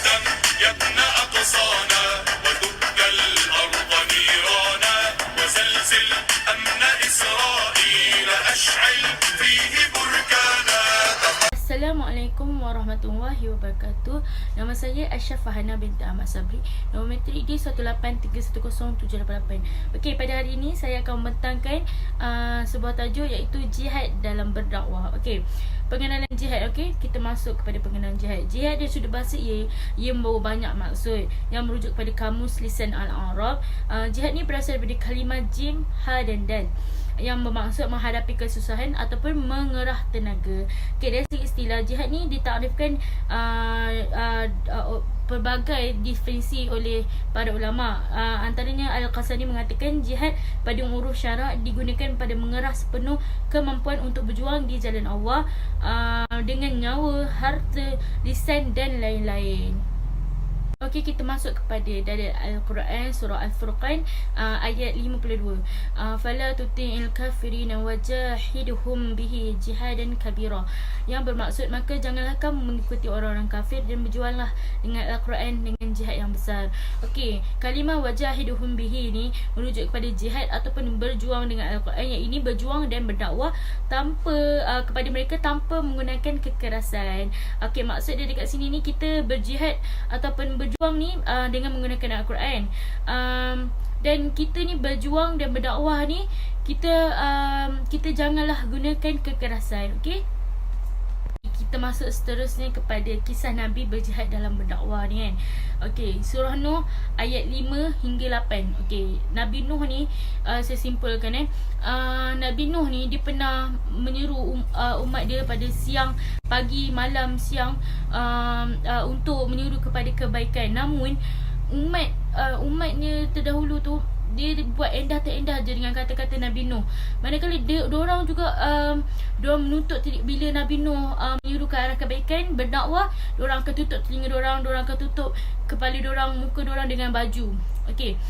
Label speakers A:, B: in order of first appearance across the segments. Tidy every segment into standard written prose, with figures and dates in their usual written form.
A: واهدم يبنى أقصانا ودك الأرض نيرانا وزلزل أمن إسرائيل أشعل فيه بركانا.
B: Assalamualaikum warahmatullahi wabarakatuh. Nama saya Aisyah Fahana binti Ahmad Sabri. Nombor metrik D 1831078. Okey, pada hari ini saya akan membentangkan sebuah tajuk iaitu jihad dalam berdakwah. Okey, pengenalan jihad. Okey, kita masuk kepada pengenalan jihad. Jihad dia sudut bahasa ia membawa banyak maksud yang merujuk kepada kamus lisan Al-Arab. Jihad ni berasal daripada kalimah jim, ha dan dal yang bermaksud menghadapi kesusahan ataupun mengerah tenaga. Okay, dari segi istilah jihad ni ditakrifkan pelbagai definisi oleh para ulama. Antaranya Al-Qasani mengatakan jihad pada uruf syarak digunakan pada mengerah sepenuh kemampuan untuk berjuang di jalan Allah dengan nyawa, harta, lisan dan lain-lain. Okey, kita masuk kepada dalil Al-Quran surah Al-Furqan ayat 52. Fala tuti'il kafirin wajahidhum bihi jihadan kabira. Yang bermaksud maka janganlah kamu mengikuti orang-orang kafir dan berjuanglah dengan Al-Quran dengan jihad yang besar. Okey, kalimah wajahidhum bihi ni merujuk kepada jihad ataupun berjuang dengan Al-Quran, yang ini berjuang dan berdakwah tanpa kepada mereka tanpa menggunakan kekerasan. Okey, maksud dia dekat sini ni kita berjihad ataupun berjuang ni dengan menggunakan Al-Quran. Dan kita ni berjuang dan berdakwah ni kita janganlah gunakan kekerasan. Okey, kita masuk seterusnya kepada kisah Nabi berjihad dalam berdakwah ni kan. Okey, surah Nuh ayat 5 hingga 8. Okey, Nabi Nuh ni saya simpulkan Nabi Nuh ni dia pernah menyeru umat dia pada siang, pagi, malam, siang untuk menyeru kepada kebaikan. Namun umatnya terdahulu tu dia buat endah tak endah je dengan kata-kata Nabi Nuh. Manakala diorang juga diorang menuntut bila Nabi Nuh menyuruh ke arah kebaikan, berdakwah, diorang akan tutup telinga diorang akan tutup kepala diorang, muka diorang dengan baju. Okey,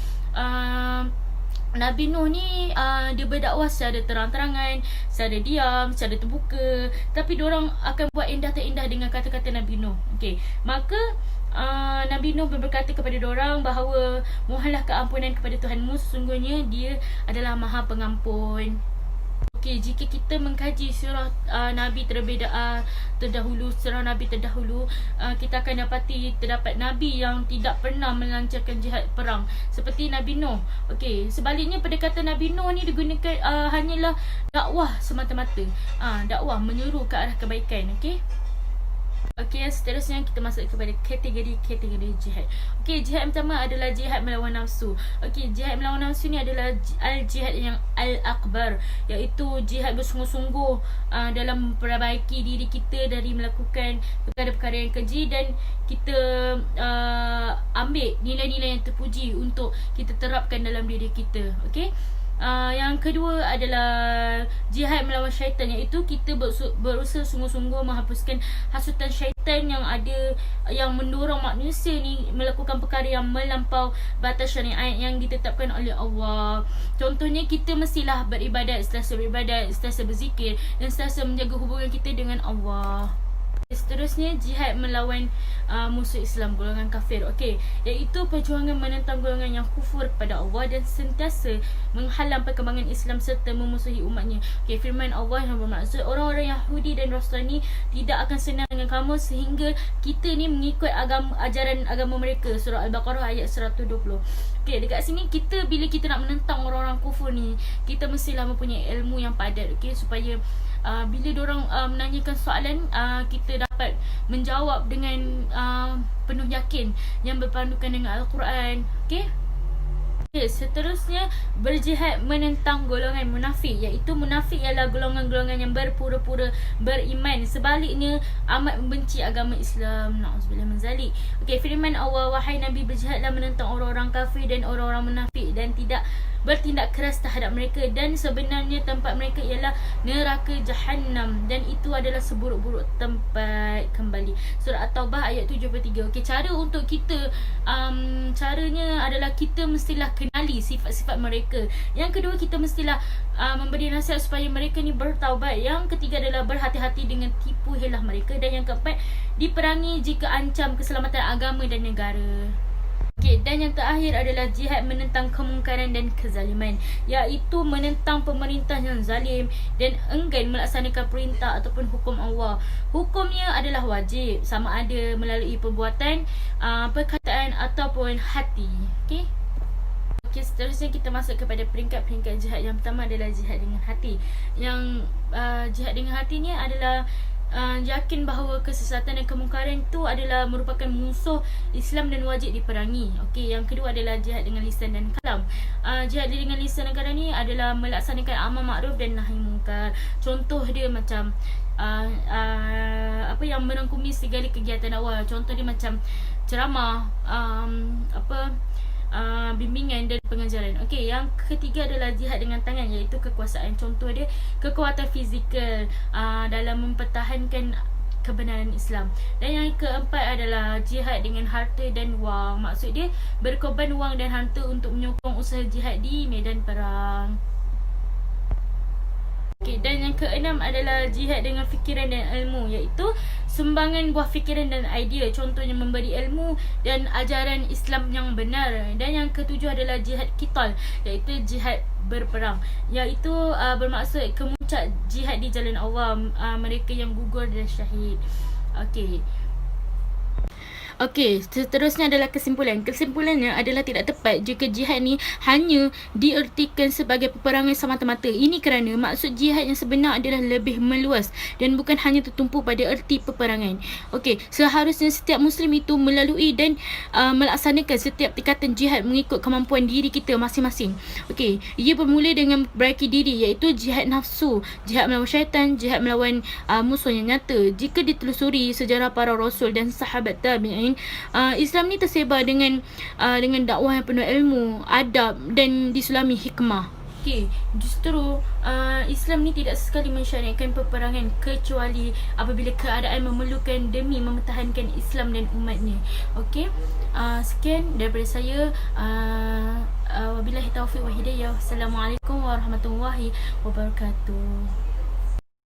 B: Nabi Nuh ni dia berdakwah secara terang-terangan, secara diam, secara terbuka, tapi diorang akan buat endah tak endah dengan kata-kata Nabi Nuh. Okey, maka Nabi Nuh berkata kepada diorang bahawa mohonlah keampunan kepada Tuhanmu, sesungguhnya Dia adalah Maha Pengampun. Okey, jika kita mengkaji surah Nabi terdahulu, surah Nabi terdahulu, kita akan dapati terdapat Nabi yang tidak pernah melancarkan jihad perang seperti Nabi Nuh. Okey, sebaliknya pendekatan Nabi Nuh ni digunakan hanyalah dakwah semata-mata. Dakwah menyeru ke arah kebaikan. Okey. Okey, seterusnya kita masuk kepada kategori jihad. Okey, jihad yang pertama adalah jihad melawan nafsu. Okey, jihad melawan nafsu ni adalah al-jihad yang al-akbar, iaitu jihad bersungguh-sungguh dalam memperbaiki diri kita dari melakukan perkara-perkara yang keji, dan kita ambil nilai-nilai yang terpuji untuk kita terapkan dalam diri kita. Okey. Yang kedua adalah jihad melawan syaitan, iaitu kita berusaha sungguh-sungguh menghapuskan hasutan syaitan yang ada, yang mendorong manusia ni melakukan perkara yang melampau batas syariat yang ditetapkan oleh Allah. Contohnya, kita mestilah beribadat, sentiasa berzikir dan sentiasa menjaga hubungan kita dengan Allah. Seterusnya, jihad melawan musuh Islam, golongan kafir. Okey, iaitu perjuangan menentang golongan yang kufur kepada Allah dan sentiasa menghalang perkembangan Islam serta memusuhi umatnya. Okey, firman Allah yang bermaksud orang-orang Yahudi dan Nasrani tidak akan senang dengan kamu sehingga kita ni mengikut ajaran agama mereka. Surah Al-Baqarah ayat 120. Okey, dekat sini bila kita nak menentang orang-orang kufur ni, kita mestilah mempunyai ilmu yang padat. Okey, supaya bila diorang menanyakan soalan, kita dapat menjawab dengan penuh yakin yang berpandukan dengan Al-Quran. Okey. Seterusnya, berjihad menentang golongan munafik, iaitu munafik ialah golongan-golongan yang berpura-pura beriman, sebaliknya amat membenci agama Islam. Na'udzubillah min zalik. Okey, firman Allah, wahai Nabi, berjihadlah menentang orang-orang kafir dan orang-orang munafik dan tidak bertindak keras terhadap mereka, dan sebenarnya tempat mereka ialah neraka Jahannam, dan itu adalah seburuk-buruk tempat kembali. Surah At-Taubah ayat 73. Okey, cara untuk kita caranya adalah kita mestilah kenali sifat-sifat mereka. Yang kedua, kita mestilah memberi nasihat supaya mereka ni bertaubat. Yang ketiga adalah berhati-hati dengan tipu helah mereka. Dan yang keempat, diperangi jika ancam keselamatan agama dan negara. Okay, dan yang terakhir adalah jihad menentang kemungkaran dan kezaliman, iaitu menentang pemerintah yang zalim dan enggan melaksanakan perintah ataupun hukum Allah. Hukumnya adalah wajib, sama ada melalui perbuatan, perkataan ataupun hati. Okay, seterusnya kita masuk kepada peringkat-peringkat jihad. Yang pertama adalah jihad dengan hati. Yang jihad dengan hati ni adalah yakin bahawa kesesatan dan kemungkaran itu adalah merupakan musuh Islam dan wajib diperangi. Okey, yang kedua adalah jihad dengan lisan dan kalam. Jihad dengan lisan dan kalam ni adalah melaksanakan amar makruf dan nahi mungkar. Contoh dia macam apa yang merangkumi segala kegiatan dakwah. Contoh dia macam ceramah, bimbingan dan pengajaran. Okey, yang ketiga adalah jihad dengan tangan, iaitu kekuasaan. Contoh dia kekuatan fizikal dalam mempertahankan kebenaran Islam. Dan yang keempat adalah jihad dengan harta dan wang. Maksud dia berkorban wang dan harta untuk menyokong usaha jihad di medan perang. Okay, dan yang keenam adalah jihad dengan fikiran dan ilmu, iaitu sumbangan buah fikiran dan idea. Contohnya memberi ilmu dan ajaran Islam yang benar. Dan yang ketujuh adalah jihad qital, iaitu jihad berperang, iaitu bermaksud kemuncak jihad di jalan Allah, mereka yang gugur dan syahid. Okey, seterusnya adalah kesimpulan. Kesimpulannya adalah tidak tepat jika jihad ni hanya diertikan sebagai peperangan semata-mata. Ini kerana maksud jihad yang sebenar adalah lebih meluas dan bukan hanya tertumpu pada erti peperangan. Okey, seharusnya setiap Muslim itu melalui dan melaksanakan setiap tingkatan jihad mengikut kemampuan diri kita masing-masing. Okey, ia bermula dengan memperbaiki diri, iaitu jihad nafsu, jihad melawan syaitan, jihad melawan musuh yang nyata. Jika ditelusuri sejarah para rasul dan sahabat tabi'in, Islam ni tersebar dengan dakwah yang penuh ilmu, adab dan disulami hikmah. Okey, justru Islam ni tidak sekali mensyariatkan peperangan kecuali apabila keadaan memerlukan demi mempertahankan Islam dan umatnya. Okey, sekian daripada saya. Wabillahi taufiq wa hidayah. Assalamualaikum warahmatullahi wabarakatuh.